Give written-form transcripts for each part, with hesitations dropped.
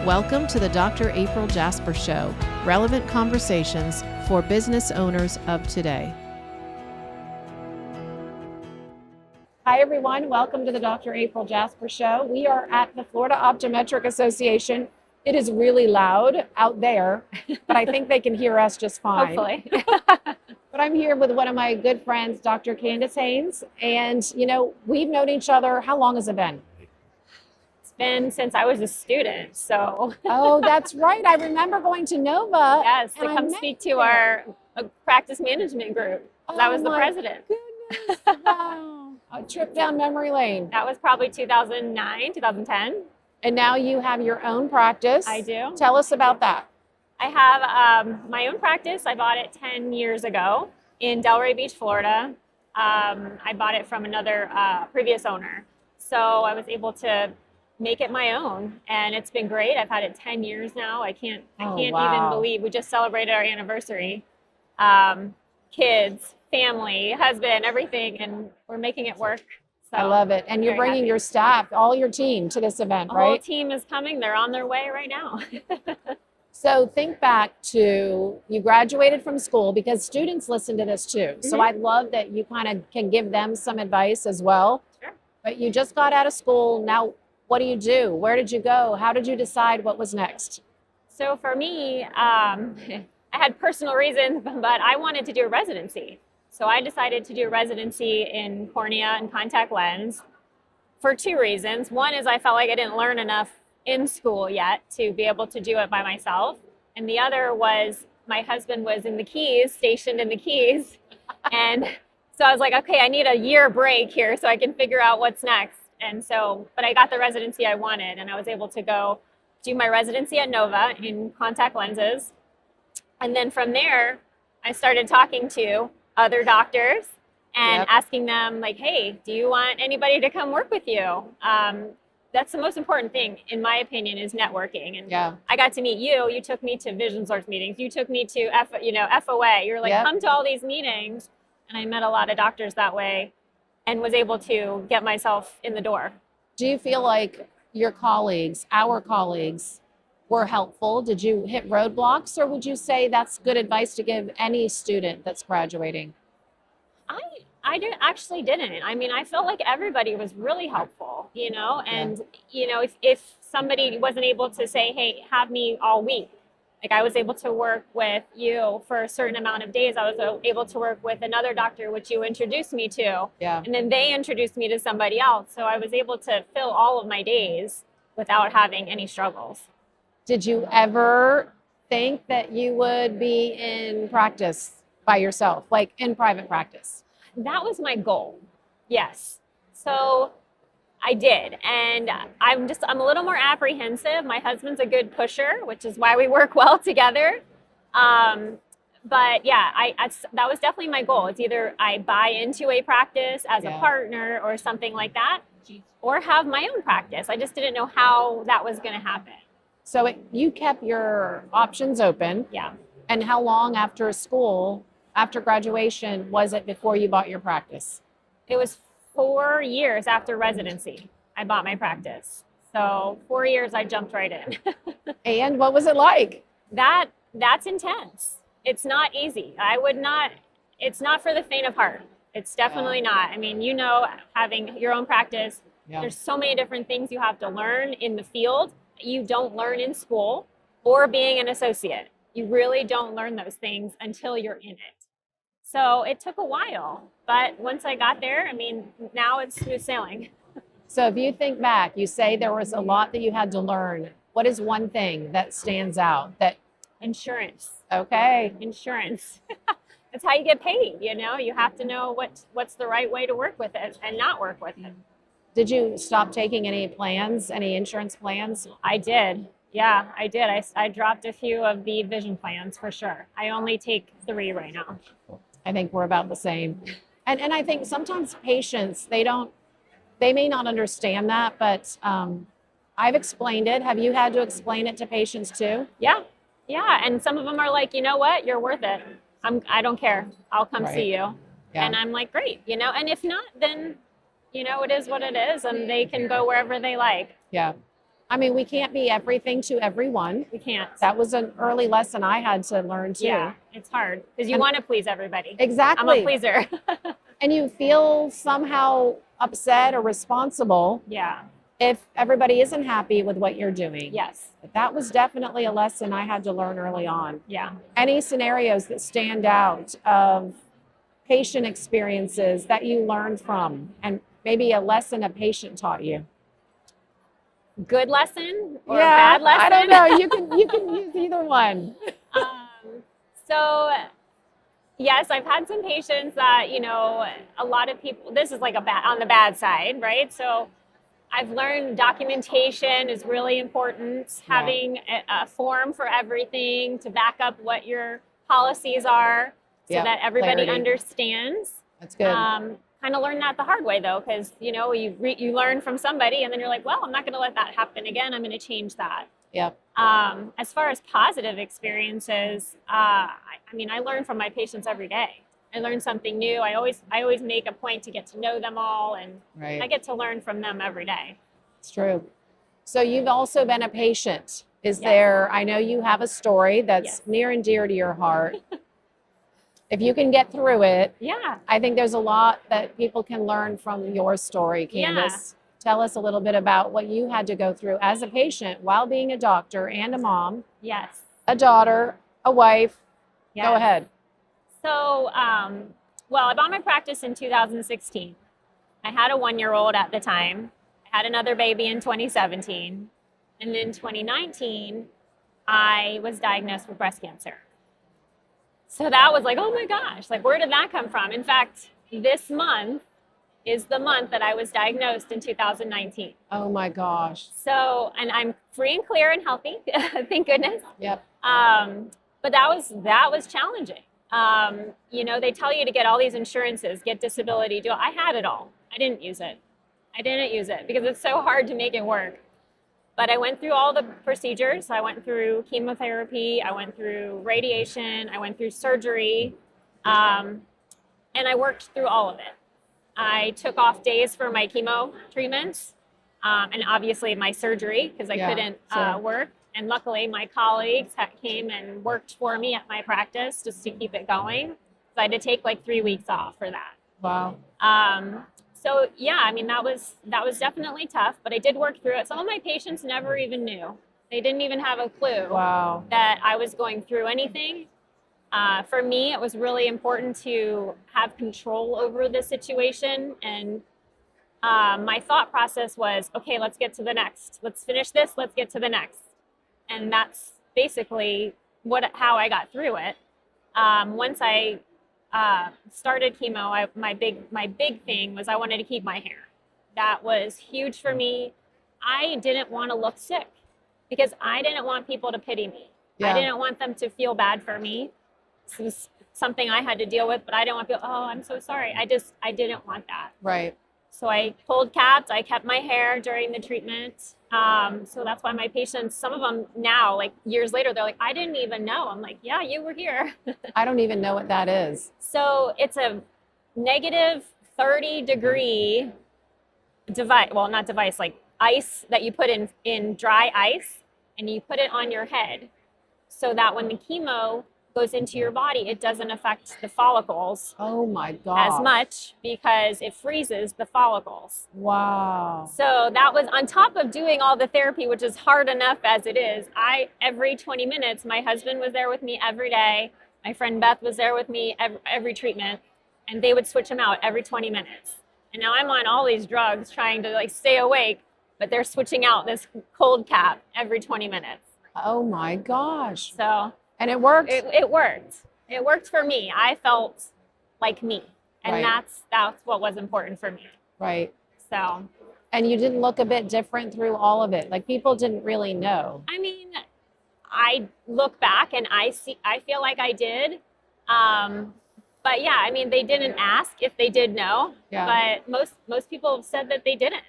Welcome to the Dr. April Jasper Show, relevant conversations for business owners of today. Hi, everyone. Welcome to the Dr. April Jasper Show. We are at the Florida Optometric Association. It is really loud out there, but I think they can hear us just fine. Hopefully. But I'm here with one of my good friends, Dr. Kandace Haines. And, we've known each other. How long has it been? It's been since I was a student, so. Oh, that's right. I remember going to Nova. Yes, to come speak to our practice management group. I was the president. Goodness. Wow. A trip down memory lane. That was probably 2009, 2010. And now you have your own practice. I do. Tell us about that. I have my own practice. I bought it 10 years ago in Delray Beach, Florida. I bought it from another previous owner. So I was able to make it my own, and it's been great. I've had it 10 years now. I can't even believe we just celebrated our anniversary. Kids, family, husband, everything, and we're making it work. So I love it. And you're bringing your staff, all your team to this event, right? The whole team is coming. They're on their way right now. So think back to, you graduated from school, because students listen to this too. Mm-hmm. So I'd love that you kind of can give them some advice as well. Sure. But you just got out of school. Now, what do you do? Where did you go? How did you decide what was next? So for me, I had personal reasons, but I wanted to do a residency. So I decided to do a residency in cornea and contact lens for two reasons. One is I felt like I didn't learn enough in school yet to be able to do it by myself. And the other was my husband was in the Keys, stationed in the Keys. And so I was like, okay, I need a year break here so I can figure out what's next. And so, but I got the residency I wanted, and I was able to go do my residency at Nova in contact lenses. And then from there, I started talking to other doctors and asking them like, hey, do you want anybody to come work with you? That's the most important thing, in my opinion, is networking. And I got to meet you. You took me to Vision Source meetings. You took me to FAAO. You're like, come to all these meetings. And I met a lot of doctors that way and was able to get myself in the door. Do you feel like your colleagues, our colleagues, were helpful? Did you hit roadblocks, or would you say that's good advice to give any student that's graduating? I didn't. I mean, I felt like everybody was really helpful, and, if somebody wasn't able to say, hey, have me all week, like I was able to work with you for a certain amount of days. I was able to work with another doctor, which you introduced me to, and then they introduced me to somebody else. So I was able to fill all of my days without having any struggles. Did you ever think that you would be in practice by yourself, like in private practice? That was my goal. Yes. So I did. And I'm a little more apprehensive. My husband's a good pusher, which is why we work well together. But yeah, that was definitely my goal. It's either I buy into a practice as a partner or something like that, or have my own practice. I just didn't know how that was going to happen. So you kept your options open. Yeah. And how long after school, after graduation, was it before you bought your practice? It was 4 years after residency, I bought my practice. So 4 years, I jumped right in. And what was it like? That's intense. It's not easy. It's not for the faint of heart. It's definitely not. I mean, having your own practice, there's so many different things you have to learn in the field that you don't learn in school or being an associate. You really don't learn those things until you're in it. So it took a while, but once I got there, I mean, now it's smooth sailing. So if you think back, you say there was a lot that you had to learn. What is one thing that stands out? Insurance. Okay. Insurance. That's how you get paid, You have to know what's the right way to work with it and not work with it. Did you stop taking any insurance plans? I did. Yeah, I did. I dropped a few of the vision plans for sure. I only take 3 right now. I think we're about the same. And I think sometimes patients, they may not understand that, but I've explained it. Have you had to explain it to patients too? Yeah. And some of them are like, you know what, you're worth it. I don't care. I'll come see you. Yeah. And I'm like, great, and if not, then, it is what it is, and they can go wherever they like. Yeah. I mean, we can't be everything to everyone. We can't. That was an early lesson I had to learn too. Yeah, it's hard because you And- want to please everybody. Exactly. I'm a pleaser. And you feel somehow upset or responsible Yeah. if everybody isn't happy with what you're doing. Yes. But that was definitely a lesson I had to learn early on. Yeah. Any scenarios that stand out of patient experiences that you learned from, and maybe a lesson a patient taught you? Good lesson or Yeah, bad lesson? I don't know. You can use either one. So yes, I've had some patients that, you know, a lot of people, this is like on the bad side, right? So I've learned documentation is really important, Yeah. having a form for everything to back up what your policies are so Yeah, that everybody clarity. understands. That's good. Kind of learned that the hard way though, because you know you learn from somebody and then you're like, well, I'm not going to let that happen again. I'm going to change that. Yep. As far as positive experiences, I mean, I learn from my patients every day. I learn something new. I always make a point to get to know them all, and Right. I get to learn from them every day. It's true. So you've also been a patient. Is Yes. there, I know you have a story that's Yes. near and dear to your heart. If you can get through it, Yeah. I think there's a lot that people can learn from your story, Kandace. Tell us a little bit about what you had to go through as a patient while being a doctor and a mom, Yes. a daughter, a wife. Yes. Go ahead. So, well, I bought my practice in 2016. I had a 1-year-old at the time. I had another baby in 2017. And in 2019, I was diagnosed with breast cancer. So that was like, oh my gosh, like where did that come from? In fact, this month is the month that I was diagnosed in 2019. Oh my gosh. So, and I'm free and clear and healthy, thank goodness. Yep. But that was challenging. You know, they tell you to get all these insurances, get disability. I had it all. I didn't use it because it's so hard to make it work. But I went through all the procedures. I went through chemotherapy. I went through radiation. I went through surgery. And I worked through all of it. I took off days for my chemo treatments and obviously my surgery because I couldn't work. And luckily, my colleagues came and worked for me at my practice just to keep it going. So I had to take like 3 weeks off for that. Wow. So yeah, I mean, that was definitely tough, but I did work through it. Some of my patients never even knew. They didn't even have a clue Wow. that I was going through anything. For me, it was really important to have control over the situation. And my thought process was, okay, let's get to the next. Let's finish this. Let's get to the next. And that's basically how I got through it. Once I started chemo, my big thing was I wanted to keep my hair. That was huge for me. I didn't want to look sick because I didn't want people to pity me. Yeah. I didn't want them to feel bad for me. This was something I had to deal with, but I didn't want people, oh, I'm so sorry. I didn't want that. Right. So I cold capped, I kept my hair during the treatment. So that's why my patients, some of them now, like years later, they're like, I didn't even know. I'm like, yeah, you were here. I don't even know what that is. So it's a negative 30-degree device, well, not device, like ice that you put in dry ice, and you put it on your head so that when the chemo goes into your body, it doesn't affect the follicles Oh my God. as much because it freezes the follicles. Wow. So that was on top of doing all the therapy, which is hard enough as it is. Every 20 minutes, my husband was there with me every day. My friend Beth was there with me every treatment, and they would switch them out every 20 minutes. And now I'm on all these drugs trying to like stay awake, but they're switching out this cold cap every 20 minutes. Oh my gosh. So And it worked? it worked. It worked for me. I felt like me, and Right. that's what was important for me. Right. So, And you didn't look a bit different through all of it. Like people didn't really know. I mean, I look back and I feel like I did. But yeah, I mean, they didn't ask if they did know, Yeah. but most people have said that they didn't.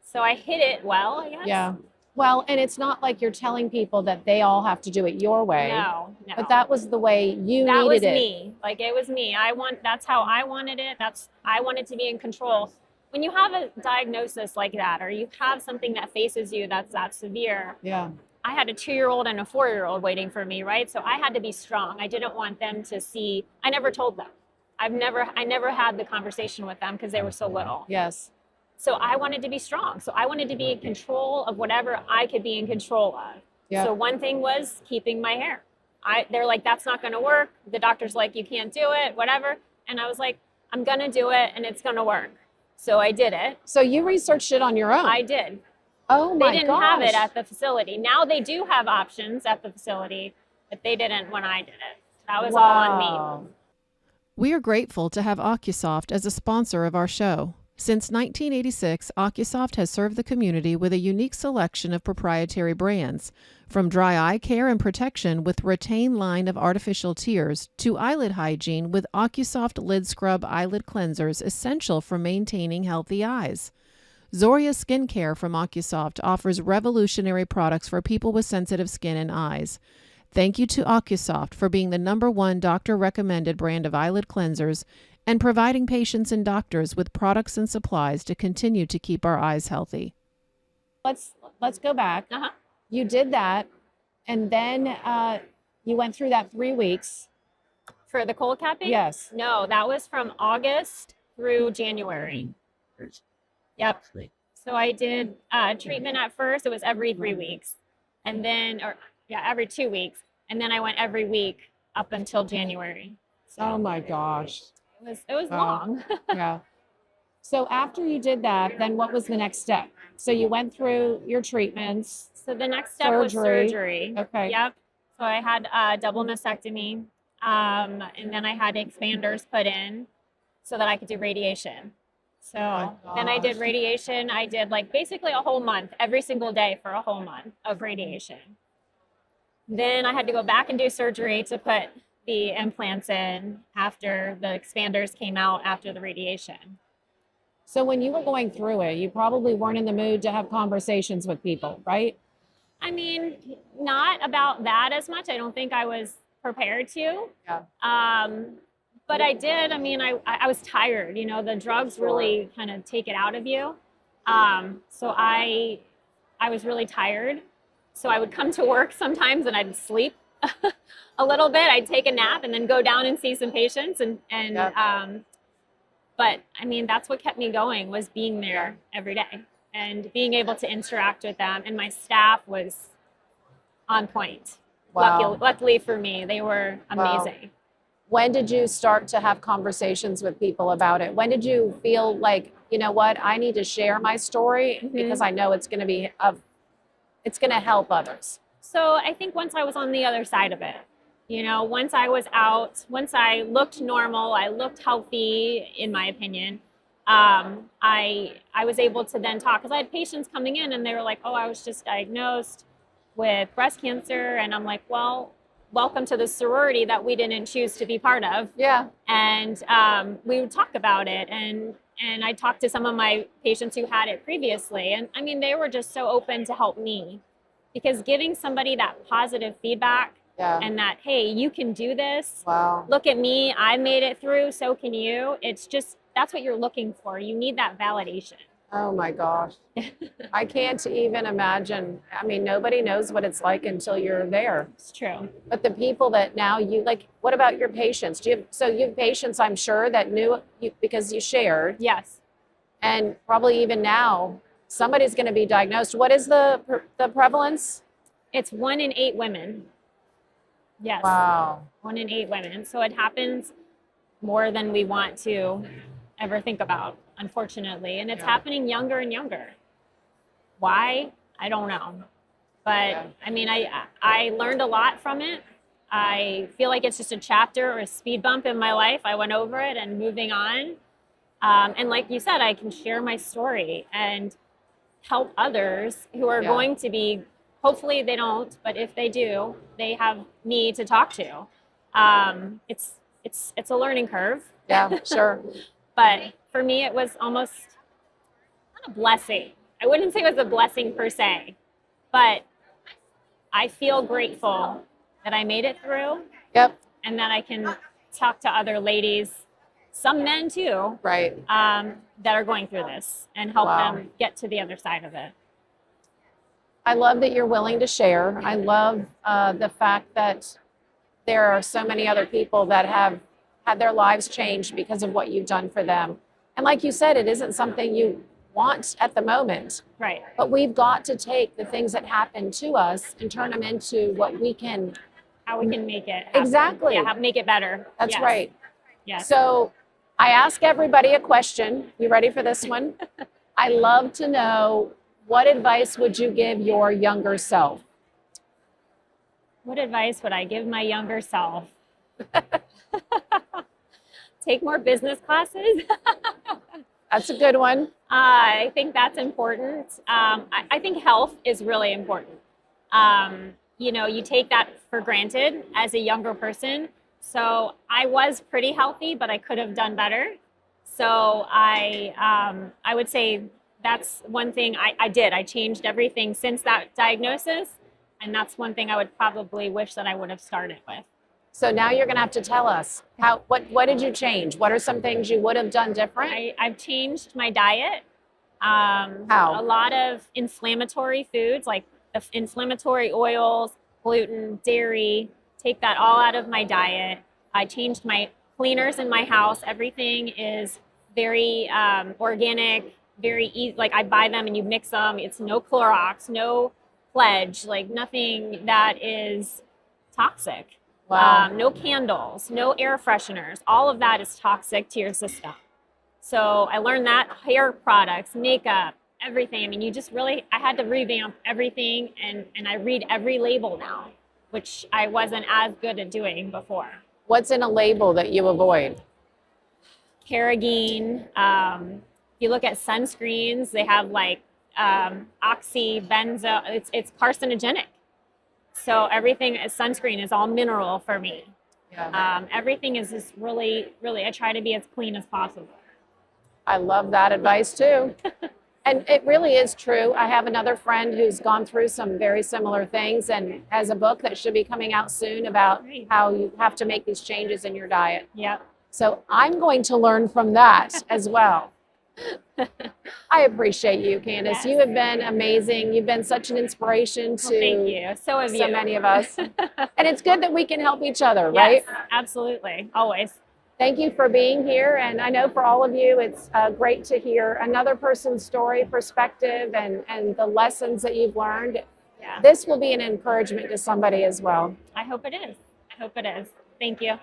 So I hit it well, I guess. Yeah. Well, and it's not like you're telling people that they all have to do it your way. No. But that was the way you that was needed it. me. Like it was me. That's how I wanted it. I wanted to be in control. when you have a diagnosis like that, or you have something that faces you that's that severe, Yeah. I had a 2-year-old and a 4-year-old waiting for me, right? So I had to be strong. I didn't want them to see, I never told them. I never had the conversation with them because they were so little. Yes. So I wanted to be strong. So I wanted to be in control of whatever I could be in control of. Yeah. So one thing was keeping my hair. They're like, that's not going to work. The doctor's like, you can't do it, whatever. And I was like, I'm going to do it and it's going to work. So I did it. So you researched it on your own? I did. Oh my gosh. They didn't have it at the facility. Now they do have options at the facility, but they didn't when I did it. That was all on me. We are grateful to have OcuSoft as a sponsor of our show. Since 1986, OcuSoft has served the community with a unique selection of proprietary brands, from dry eye care and protection with Retain line of artificial tears to eyelid hygiene with OcuSoft Lid Scrub eyelid cleansers essential for maintaining healthy eyes. Zoria Skincare from OcuSoft offers revolutionary products for people with sensitive skin and eyes. Thank you to OcuSoft for being the #1 doctor-recommended brand of eyelid cleansers and providing patients and doctors with products and supplies to continue to keep our eyes healthy. Let's go back. Uh-huh. You did that, and then you went through that 3 weeks. For the cold capping? Yes. No, that was from August through January. Yep. So I did treatment at first. It was every 3 weeks. And then, every 2 weeks. And then I went every week up until January. So Oh my gosh. it was long. Yeah. So after you did that, then what was the next step? So you went through your treatments. So the next step was surgery. Okay. Yep. So I had a double mastectomy. And then I had expanders put in so that I could do radiation. So then I did radiation. I did like basically a whole month, every single day for a whole month of radiation. Then I had to go back and do surgery to put the implants in after the expanders came out after the radiation. So when you were going through it, you probably weren't in the mood to have conversations with people, right? I mean, not about that as much. I don't think I was prepared to. Yeah. But I did. I mean, I was tired. You know, the drugs really kind of take it out of you. So I was really tired. So I would come to work sometimes and I'd sleep a little bit. I'd take a nap and then go down and see some patients. But I mean, that's what kept me going, was being there every day and being able to interact with them. And my staff was on point. Wow. Luckily for me, they were amazing. When did you start to have conversations with people about it? When did you feel like, you know what, I need to share my story because I know it's going to be it's going to help others? So I think once I was on the other side of it, you know, once I was out, once I looked normal, I looked healthy, in my opinion. I was able to then talk, because I had patients coming in and they were like, oh, I was just diagnosed with breast cancer. And I'm like, well, welcome to the sorority that we didn't choose to be part of. Yeah. And we would talk about it. And I talked to some of my patients who had it previously. And I mean, they were just so open to help me, because giving somebody that positive feedback and that, hey, you can do this. Wow. Look at me. I made it through. So can you. It's just, that's what you're looking for. You need that validation. Oh my gosh. I can't even imagine. I mean, nobody knows what it's like until you're there. It's true. But the people that now you like, what about your patients? You have patients, I'm sure, that knew you because you shared. Yes. And probably even now, somebody's going to be diagnosed. What is the prevalence? It's 1 in 8 women. Yes. Wow. 1 in 8 women. So it happens more than we want to ever think about, unfortunately. And it's happening younger and younger. Why? I don't know. But I mean, I learned a lot from it. I feel like it's just a chapter or a speed bump in my life. I went over it and moving on. And like you said, I can share my story and help others who are going to be, hopefully they don't, but if they do, they have me to talk to. It's a learning curve. Yeah, sure. But for me, it was almost not a blessing. I wouldn't say it was a blessing per se, but I feel grateful that I made it through. Yep. And that I can talk to other ladies some men too, Right. that are going through this, and help Wow. them get to the other side of it. I love that you're willing to share. I love the fact that there are so many other people that have had their lives changed because of what you've done for them. And like you said, it isn't something you want at the moment, Right. but we've got to take the things that happen to us and turn them into what we can. How we can make it happen. Exactly. Yeah, make it better. That's Yes. right. Yes. So I ask everybody a question. You ready for this one? I love to know, what advice would you give your younger self? What advice would I give my younger self? Take more business classes. That's a good one. I think that's important. I think health is really important. You take that for granted as a younger person. So I was pretty healthy, but I could have done better. So I would say that's one thing I did. I changed everything since that diagnosis. And that's one thing I would probably wish that I would have started with. So now you're going to have to tell us what did you change? What are some things you would have done different? I've changed my diet. How? A lot of inflammatory foods, like the inflammatory oils, gluten, dairy, take that all out of my diet. I changed my cleaners in my house. Everything is very organic, very easy. Like I buy them and you mix them. It's no Clorox, no Pledge, like nothing that is toxic. Wow. No candles, no air fresheners. All of that is toxic to your system. So I learned that hair products, makeup, everything. I mean, I had to revamp everything, and I read every label now, which I wasn't as good at doing before. What's in a label that you avoid? Carrageen. If you look at sunscreens, they have like oxybenzo. It's carcinogenic. So everything sunscreen is all mineral for me. Yeah. Everything is just really, really, I try to be as clean as possible. I love that advice too. And it really is true. I have another friend who's gone through some very similar things and has a book that should be coming out soon about Great. how you have to make these changes in your diet. Yep. So I'm going to learn from that as well. I appreciate you, Kandace. Yes. You have been amazing. You've been such an inspiration to Thank you. So have you. so many of us. And it's good that we can help each other, Yes, right? absolutely. Always. Thank you for being here. And I know for all of you, it's great to hear another person's story, perspective, and the lessons that you've learned. Yeah. This will be an encouragement to somebody as well. I hope it is. I hope it is. Thank you.